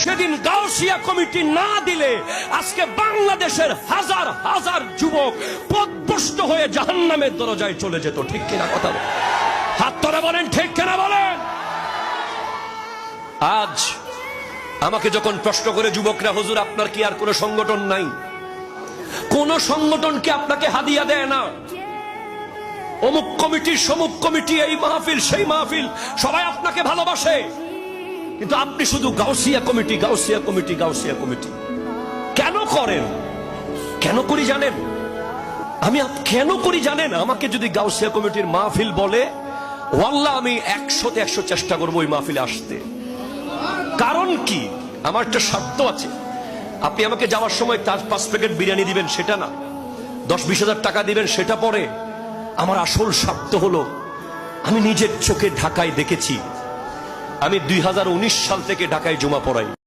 সেদিন গাউসিয়া কমিটি না দিলে আজকে বাংলাদেশের হাজার হাজার যুবক পথভ্রষ্ট হয়ে জাহান্নামের দরজায় চলে যেত। ঠিক কিনা কথা বলেন? হাত ধরে বলেন ঠিক কিনা বলেন। আজ আমাকে যখন প্রশ্ন করে যুবকরা, হুজুর আপনার কি আর কোনো সংগঠন নাই? কোন সংগঠন কি আপনাকে হাদিয়া দেয় না? অমুক কমিটি সমুক কমিটি, এই মাহফিল সেই মাহফিল, সবাই আপনাকে ভালোবাসে, কিন্তু আপনি শুধু Gausia committee Gausia committee Gausia committee কেন করেন? কেন করি জানেন? আমি কেন করি জানেন? আমাকে যদি গাউসিয়া কমিটির মাহফিল বলে, ওয়াল্লাহ আমি 100তে 100 চেষ্টা করবো ওই মাহফিলে আসতে। কারণ কি? আমার একটা স্বার্থ আছে। আপনি আমাকে যাওয়ার সময় 5 প্যাকেট বিরিয়ানি দিবেন সেটা না, 10-20 হাজার টাকা দিবেন সেটা পরে। আমার আসল স্বার্থ হলো, আমি নিজের চোখে ঢাকায় দেখেছি, আমি 2019 সাল থেকে ঢাকায় জমা পড়াই।